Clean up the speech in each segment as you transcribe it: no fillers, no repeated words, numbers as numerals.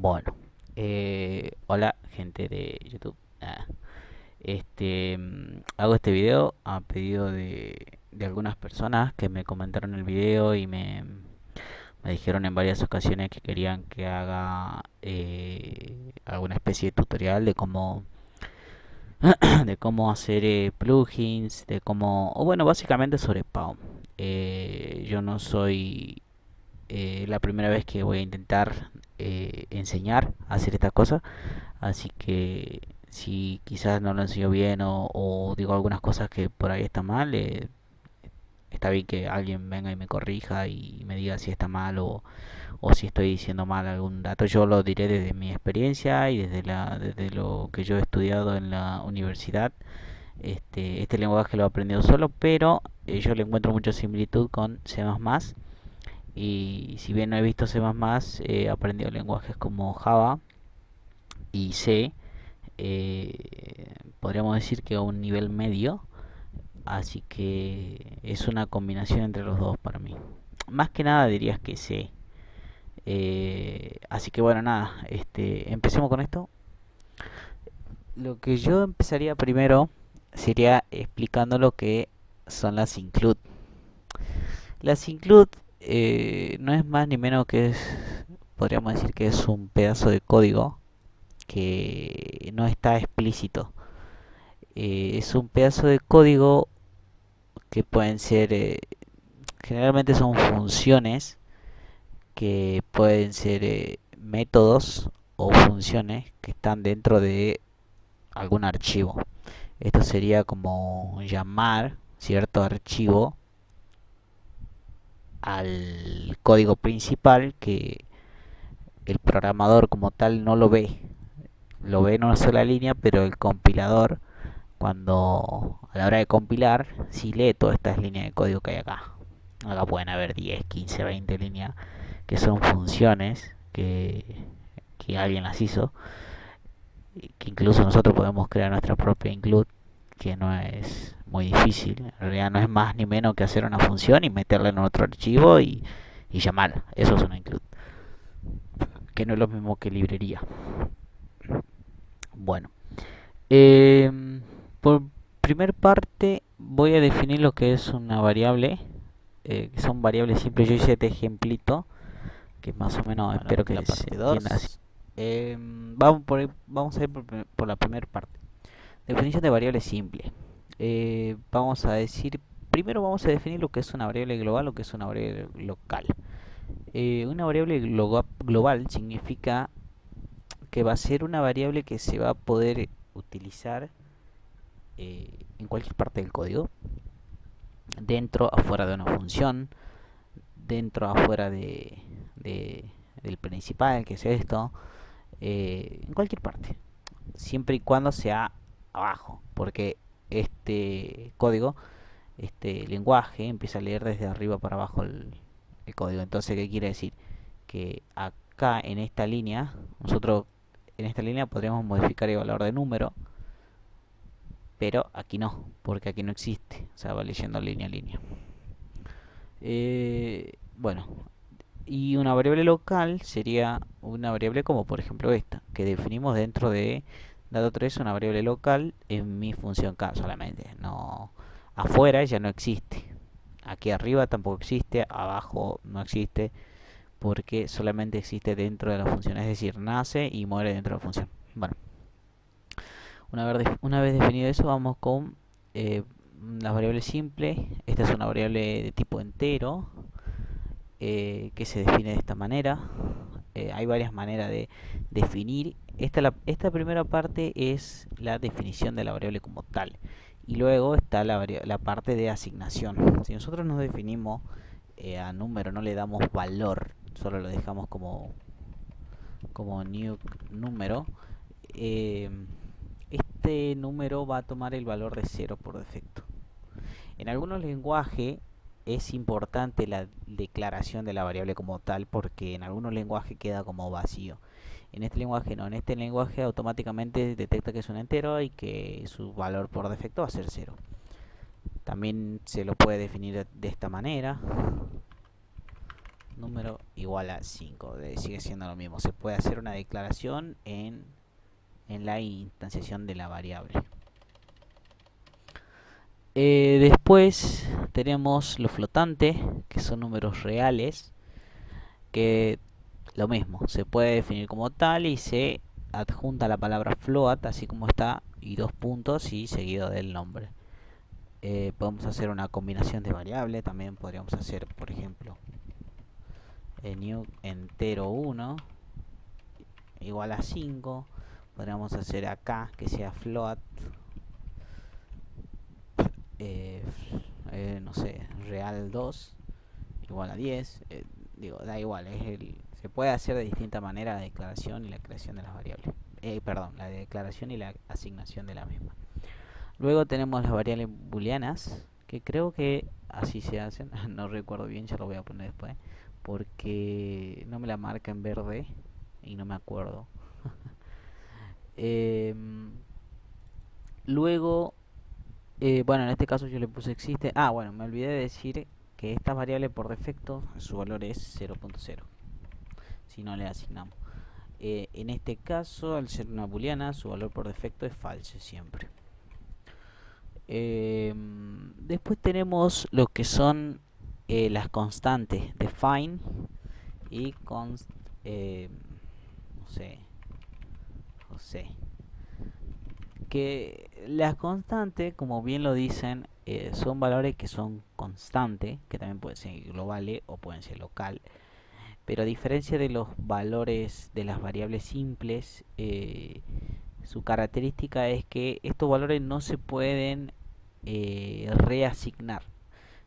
Bueno, hola gente de YouTube. Hago este video a pedido de algunas personas que me comentaron el video y me dijeron en varias ocasiones que querían que haga alguna especie de tutorial de cómo hacer plugins, de cómo, o bueno, básicamente sobre Spawn. Yo no soy la primera vez que voy a intentar enseñar a hacer esta cosa. Así que si quizás no lo enseño bien o digo algunas cosas que por ahí están mal, está bien que alguien venga y me corrija y me diga si está mal o si estoy diciendo mal algún dato. Yo lo diré desde mi experiencia y desde lo que yo he estudiado en la universidad. Este lenguaje lo he aprendido solo, pero yo le encuentro mucha similitud con C++. Y si bien no he visto C++, he aprendido lenguajes como Java y C. Podríamos decir que a un nivel medio, así que es una combinación entre los dos para mí. Más que nada dirías que C. Así que bueno, nada, empecemos con esto. Lo que yo empezaría primero sería explicando lo que son las include. Las include no es más ni menos que podríamos decir que es un pedazo de código que no está explícito. Es un pedazo de código que pueden ser, generalmente son funciones que pueden ser métodos o funciones que están dentro de algún archivo. Esto sería como llamar cierto archivo al código principal que el programador como tal no lo ve. Lo ve en una sola línea, pero el compilador, cuando a la hora de compilar, si lee todas estas líneas de código que hay acá. Acá pueden haber 10, 15, 20 líneas que son funciones que alguien las hizo, que incluso nosotros podemos crear nuestra propia include, que no es muy difícil. En realidad no es más ni menos que hacer una función y meterla en otro archivo y llamarla. Eso es una include, que no es lo mismo que librería. Bueno, eh, por primer parte voy a definir lo que es una variable, que son variables simples. Yo hice este ejemplito que más o menos bueno, espero que la parte 2. Vamos a ir por la primera parte. Definición de variable simple. Vamos a decir, primero vamos a definir lo que es una variable global o que es una variable local. Una variable global significa que va a ser una variable que se va a poder utilizar en cualquier parte del código, dentro, afuera de una función, dentro, afuera del principal, que es esto, en cualquier parte, siempre y cuando sea abajo, porque este código, este lenguaje empieza a leer desde arriba para abajo el código. Entonces, ¿qué quiere decir? Que acá en esta línea, nosotros en esta línea podríamos modificar el valor de número, pero aquí no, porque aquí no existe, o sea, va leyendo línea a línea. Bueno, y una variable local sería una variable como por ejemplo esta, que definimos dentro de dato3, una variable local en mi función K solamente. No, afuera ya no existe. Aquí arriba tampoco existe, abajo no existe, porque solamente existe dentro de la función, es decir, nace y muere dentro de la función. Bueno, una vez definido eso, vamos con las variables simples. Esta es una variable de tipo entero, que se define de esta manera. Hay varias maneras de definir. Esta primera parte es la definición de la variable como tal. Y luego está la parte de asignación. Si nosotros nos definimos a número, no le damos valor, solo lo dejamos como new número, este número va a tomar el valor de 0 por defecto. En algunos lenguajes es importante la declaración de la variable como tal, porque en algunos lenguajes queda como vacío. En este lenguaje no, en este lenguaje automáticamente detecta que es un entero y que su valor por defecto va a ser 0. También se lo puede definir de esta manera. número igual a 5. Sigue siendo lo mismo. Se puede hacer una declaración en la instanciación de la variable. Después tenemos los flotantes, que son números reales, que lo mismo, se puede definir como tal y se adjunta la palabra float, así como está, y dos puntos y seguido del nombre. Podemos hacer una combinación de variables, también podríamos hacer, por ejemplo, new entero 1 igual a 5. Podríamos hacer acá que sea float, no sé, real 2 igual a 10. Digo, da igual, se puede hacer de distinta manera la declaración y la creación de las variables. Perdón, la declaración y la asignación de la misma. Luego tenemos las variables booleanas, que creo que así se hacen. No recuerdo bien, ya lo voy a poner después, porque no me la marca en verde y no me acuerdo. Luego, bueno, en este caso yo le puse existe. Ah, bueno, me olvidé de decir que esta variable por defecto su valor es 0.0 si no le asignamos. En este caso, al ser una booleana, su valor por defecto es false siempre. Después tenemos lo que son las constantes, define y const, no sé, José. Que las constantes, como bien lo dicen, son valores que son constantes, que también pueden ser globales o pueden ser local. Pero a diferencia de los valores de las variables simples, su característica es que estos valores no se pueden reasignar.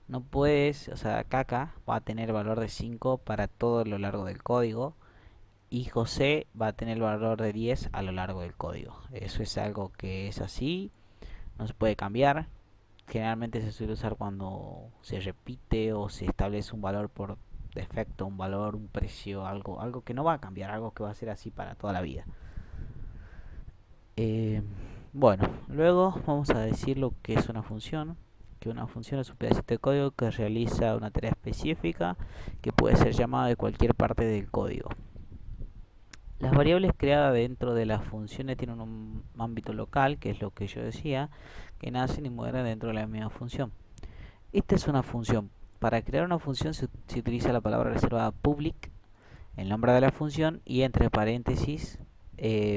No puedes, o sea, Caca va a tener valor de 5 para todo lo largo del código y José va a tener el valor de 10 a lo largo del código. Eso es algo que es así, no se puede cambiar. Generalmente se suele usar cuando se repite o se establece un valor por defecto, un valor, un precio, algo que no va a cambiar, algo que va a ser así para toda la vida. Bueno, luego vamos a decir lo que es una función. Que una función es un pedacito de código que realiza una tarea específica que puede ser llamada de cualquier parte del código. Las variables creadas dentro de las funciones tienen un ámbito local, que es lo que yo decía, que nacen y mueren dentro de la misma función. Esta es una función. Para crear una función se utiliza la palabra reservada public, el nombre de la función, y entre paréntesis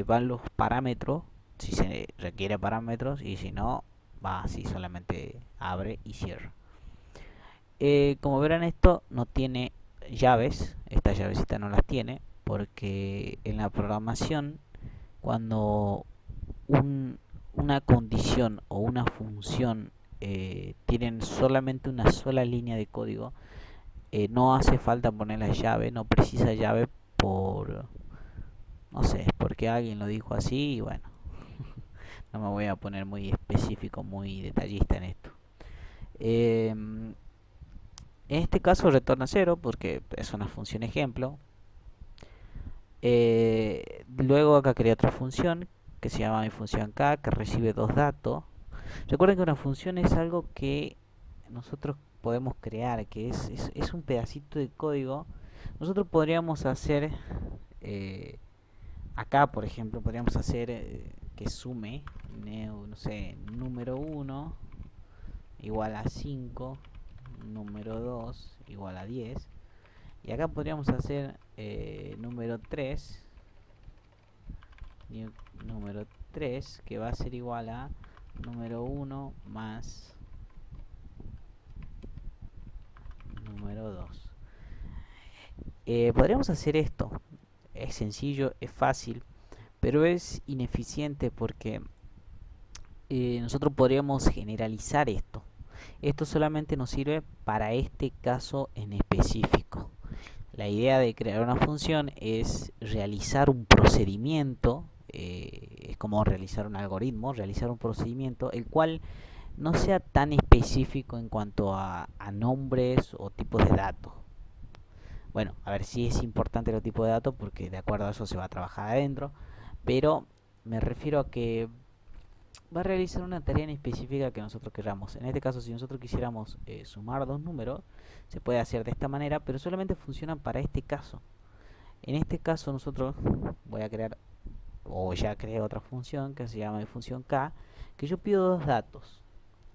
van los parámetros, si se requiere parámetros, y si no, va así, solamente abre y cierra. Como verán, esto no tiene llaves, estas llavecitas no las tiene, porque en la programación, cuando una condición o una función tienen solamente una sola línea de código, no hace falta poner la llave, no precisa llave por, no sé, porque alguien lo dijo así y bueno, no me voy a poner muy específico, muy detallista en esto. En este caso retorna 0 porque es una función ejemplo. Luego acá creé otra función que se llama mi función K, que recibe dos datos. Recuerden que una función es algo que nosotros podemos crear, que es un pedacito de código. Nosotros podríamos hacer acá, por ejemplo, podríamos hacer que sume, no sé, número 1 igual a 5, número 2 igual a 10. Y acá podríamos hacer número 3, número 3, que va a ser igual a número 1 más número 2. Podríamos hacer esto. Es sencillo, es fácil, pero es ineficiente porque nosotros podríamos generalizar esto. Esto solamente nos sirve para este caso en específico. La idea de crear una función es realizar un procedimiento, es como realizar un algoritmo, realizar un procedimiento, el cual no sea tan específico en cuanto a nombres o tipos de datos. Bueno, a ver si es importante los tipos de datos porque de acuerdo a eso se va a trabajar adentro, pero me refiero a que va a realizar una tarea en específica que nosotros queramos. En este caso, si nosotros quisiéramos sumar dos números, se puede hacer de esta manera, pero solamente funciona para este caso. En este caso nosotros voy a crear, o ya creé otra función que se llama función k, que yo pido dos datos,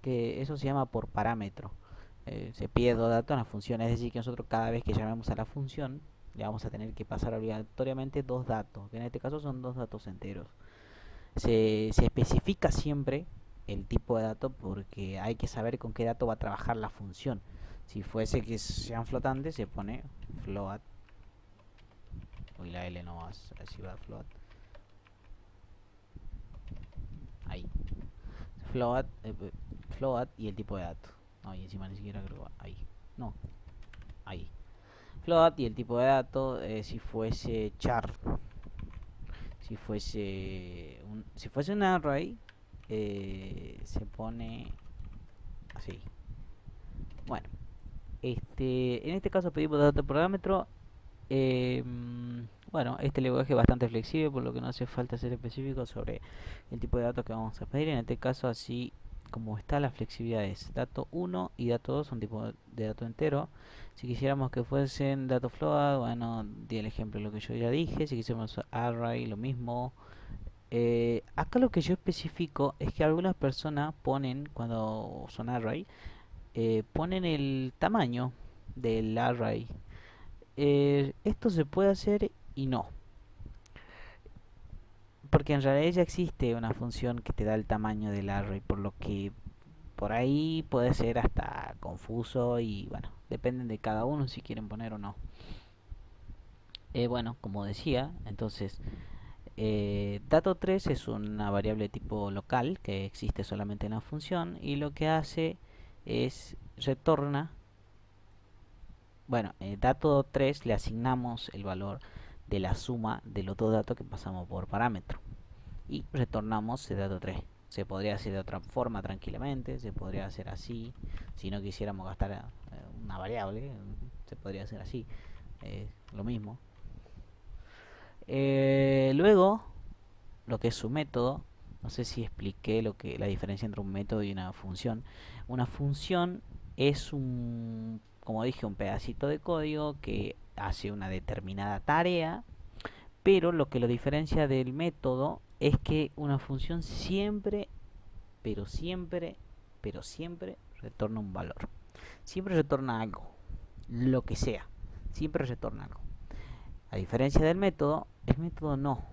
que eso se llama por parámetro. Se pide dos datos en la función, es decir que nosotros cada vez que llamemos a la función le vamos a tener que pasar obligatoriamente dos datos, que en este caso son dos datos enteros. Se especifica siempre el tipo de dato porque hay que saber con qué dato va a trabajar la función. Si fuese que sean flotantes, se pone float. Uy, la L no va, así va float. Ahí. Float, float y el tipo de dato. No, y encima ni siquiera creo. Ahí. No. Ahí. Float y el tipo de dato, si fuese char, si fuese un array, se pone así. Bueno, en este caso pedimos dato parámetro. Bueno, este lenguaje es bastante flexible, por lo que no hace falta ser específico sobre el tipo de datos que vamos a pedir. En este caso, así como está, la flexibilidad es dato 1 y dato 2 son tipo de dato entero. Si quisiéramos que fuesen dato float, bueno, di el ejemplo de lo que yo ya dije. Si quisiéramos array, lo mismo. Acá lo que yo especifico es que algunas personas ponen, cuando son array, ponen el tamaño del array. Esto se puede hacer y no, porque en realidad ya existe una función que te da el tamaño del array, por lo que por ahí puede ser hasta confuso y bueno, dependen de cada uno si quieren poner o no. Bueno, como decía, entonces dato3 es una variable tipo local que existe solamente en la función y lo que hace es retorna. Bueno, dato3 le asignamos el valor de la suma de los dos datos que pasamos por parámetro y retornamos el dato 3. Se podría hacer de otra forma tranquilamente, se podría hacer así. Si no quisiéramos gastar una variable, se podría hacer así. Lo mismo. Luego, lo que es su método, no sé si expliqué la diferencia entre un método y una función. Una función es como dije, un pedacito de código que hace una determinada tarea, pero lo que lo diferencia del método es que una función siempre, pero siempre, pero siempre retorna un valor. Siempre retorna algo, lo que sea. Siempre retorna algo. A diferencia del método, el método no.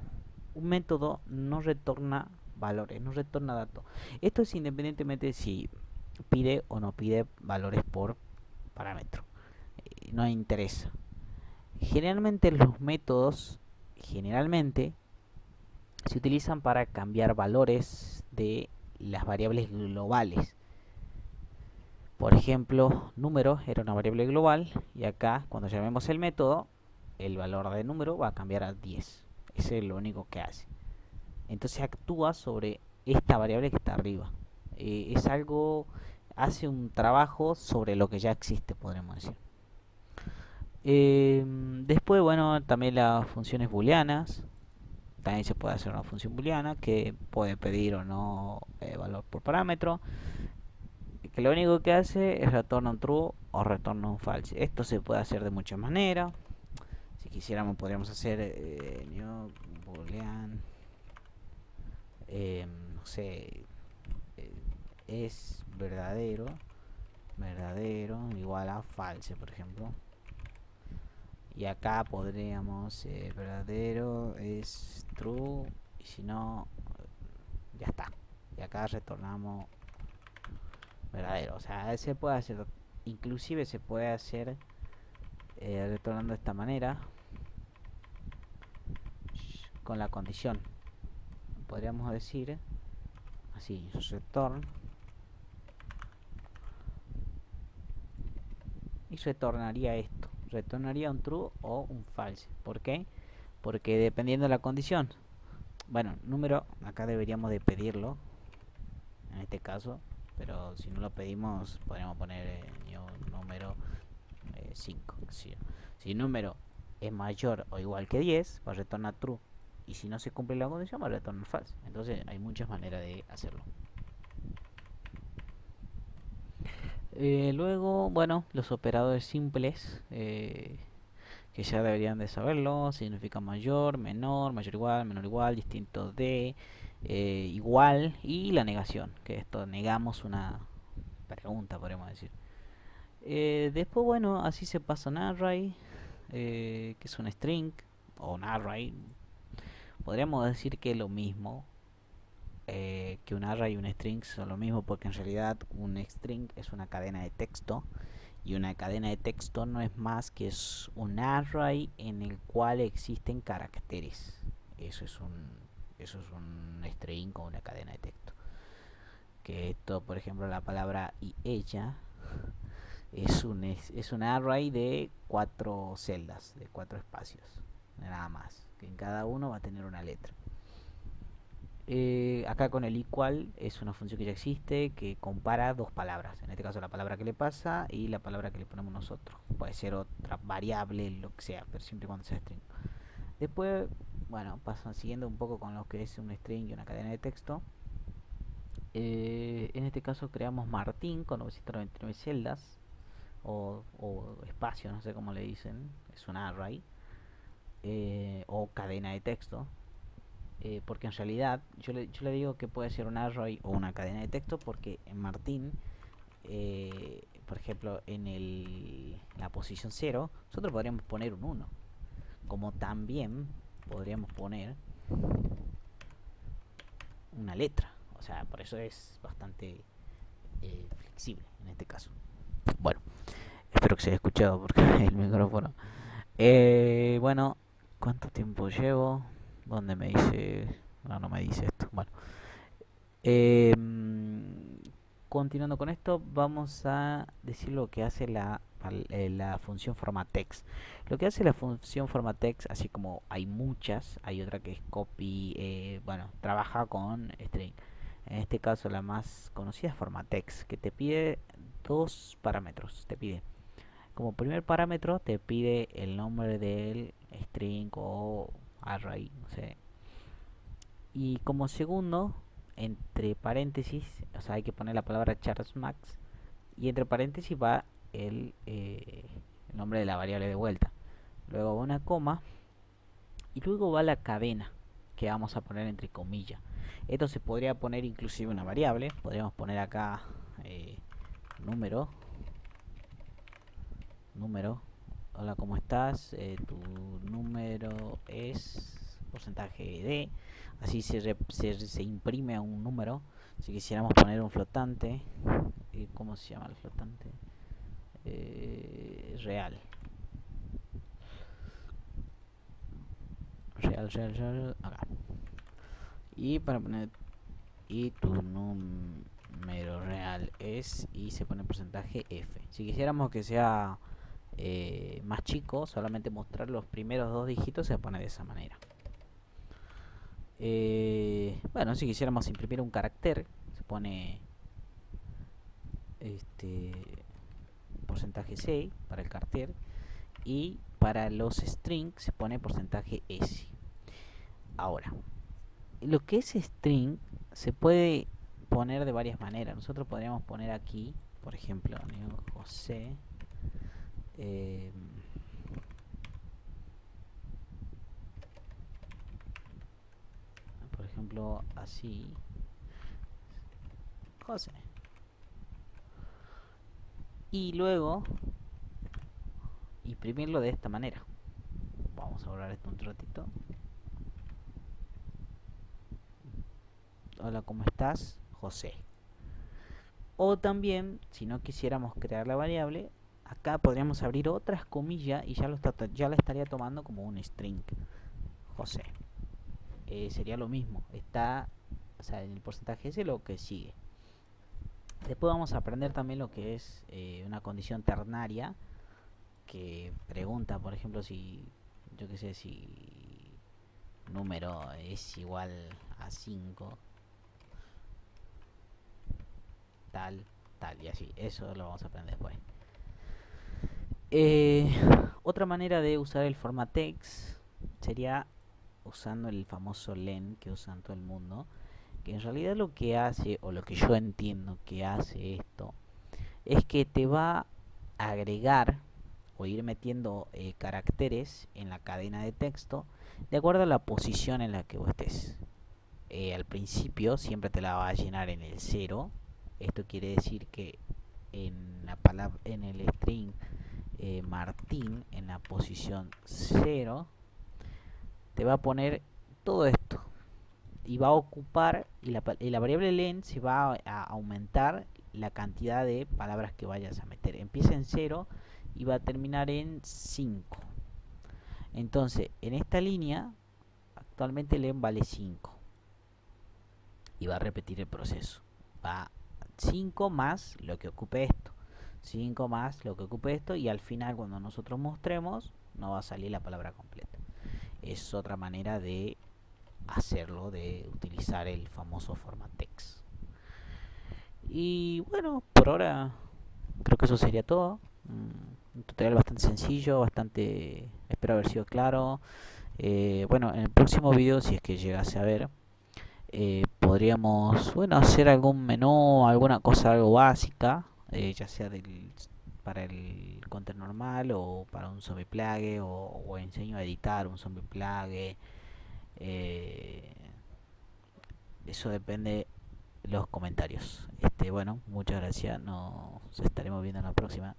Un método no retorna valores, no retorna datos. Esto es independientemente de si pide o no pide valores por parámetro. No interesa. Generalmente los métodos, generalmente, se utilizan para cambiar valores de las variables globales. Por ejemplo, número era una variable global y acá cuando llamemos el método, el valor de número va a cambiar a 10. Ese es lo único que hace. Entonces actúa sobre esta variable que está arriba. Es algo, hace un trabajo sobre lo que ya existe, podríamos decir. Después, bueno, también las funciones booleanas. También se puede hacer una función booleana que puede pedir o no valor por parámetro. Que lo único que hace es retornar un true o retornar un false. Esto se puede hacer de muchas maneras. Si quisiéramos podríamos hacer new boolean, no sé, es verdadero igual a false, por ejemplo. Y acá podríamos verdadero es true y si no ya está. Y acá retornamos verdadero. O sea, se puede hacer, inclusive se puede hacer retornando de esta manera con la condición. Podríamos decir así, return, y retornaría esto. Retornaría un true o un false. ¿Por qué? Porque dependiendo de la condición. Bueno, número, acá deberíamos de pedirlo. En este caso. Pero si no lo pedimos, podríamos poner número 5. Si el número es mayor o igual que 10, va a retornar true. y si no se cumple la condición va a retornar false. Entonces hay muchas maneras de hacerlo. Luego, bueno, los operadores simples, que ya deberían de saberlo, significa mayor, mayor igual, menor igual, distinto de, igual, y la negación, que esto negamos una pregunta, podríamos decir. Después, bueno, así se pasa un array, que es un string, o un array. Podríamos decir que es lo mismo, que un array y un string son lo mismo, porque en realidad un string es una cadena de texto, y una cadena de texto no es más que es un array en el cual existen caracteres. Eso es un string o una cadena de texto. Que esto, por ejemplo, la palabra y ella es un array de 4 celdas, de 4 espacios, nada más, que en cada uno va a tener una letra. Acá con el equal es una función que ya existe, que compara dos palabras, en este caso la palabra que le pasa y la palabra que le ponemos nosotros. Puede ser otra variable, lo que sea, pero siempre y cuando sea string. Después, bueno, siguiendo un poco con lo que es un string y una cadena de texto. En este caso creamos Martín con 999 celdas, o espacio, no sé cómo le dicen, es un array, o cadena de texto. Porque en realidad yo le digo que puede ser un array o una cadena de texto, porque en Martín, por ejemplo, en la posición 0, nosotros podríamos poner un 1, como también podríamos poner una letra. O sea, por eso es bastante flexible en este caso. Bueno, espero que se haya escuchado porque el micrófono. Bueno, ¿cuánto tiempo llevo? ¿Dónde me dice? No me dice esto. Bueno, eh, continuando con esto, vamos a decir lo que hace la función formatext. Lo que hace la función formatext, así como hay muchas, hay otra que es copy, bueno, trabaja con string. En este caso la más conocida es formatext, que te pide dos parámetros. Te pide, como primer parámetro, te pide el nombre del string o array, no sé. Y como segundo, entre paréntesis, o sea, hay que poner la palabra Charles Max, y entre paréntesis va el nombre de la variable de vuelta. Luego va una coma, y luego va la cadena que vamos a poner entre comillas. Esto se podría poner inclusive una variable. Podríamos poner acá número. Hola, ¿cómo estás? Tu número es porcentaje de. Así se imprime a un número. Si quisiéramos poner un flotante, ¿cómo se llama el flotante? Real. Real, acá. Y para poner, y tu número real es, y se pone porcentaje F. Si quisiéramos que sea más chico, solamente mostrar los primeros dos dígitos, se pone de esa manera. Bueno, si quisiéramos imprimir un carácter, se pone porcentaje C para el carácter, y para los strings se pone porcentaje S. Ahora, lo que es string se puede poner de varias maneras. Nosotros podríamos poner aquí, por ejemplo, José, por ejemplo, así, José. Y luego imprimirlo de esta manera. Vamos a borrar esto un ratito. Hola, ¿cómo estás? José. O también, si no quisiéramos crear la variable, acá podríamos abrir otras comillas y ya la estaría tomando como un string. José. Sería lo mismo. Está, o sea, en el porcentaje S lo que sigue. Después vamos a aprender también lo que es una condición ternaria, que pregunta, por ejemplo, si, yo que sé, si número es igual a 5, tal, tal, y así. Eso lo vamos a aprender después. Otra manera de usar el formatext sería usando el famoso len que usan todo el mundo, que en realidad lo que hace, o lo que yo entiendo que hace esto, es que te va a agregar o ir metiendo caracteres en la cadena de texto de acuerdo a la posición en la que vos estés. Al principio siempre te la va a llenar en el cero. Esto quiere decir que en la palabra, en el string Martín, en la posición cero, te va a poner todo esto y va a ocupar, y la variable len se va a aumentar la cantidad de palabras que vayas a meter. Empieza en cero y va a terminar en 5. Entonces, en esta línea, actualmente len vale 5 y va a repetir el proceso. Va 5 más lo que ocupe esto. 5 más lo que ocupe esto, y al final cuando nosotros mostremos no va a salir la palabra completa. Es otra manera de hacerlo, de utilizar el famoso format text. Y bueno, por ahora creo que eso sería todo. Un tutorial bastante sencillo, bastante, espero haber sido claro. Bueno, en el próximo video, si es que llegase a ver, podríamos, bueno, hacer algún menú, alguna cosa algo básica, ya sea para el content normal o para un zombie plague, o enseño a editar un zombie plague. eh, Eso depende de los comentarios. Bueno, muchas gracias, nos estaremos viendo en la próxima.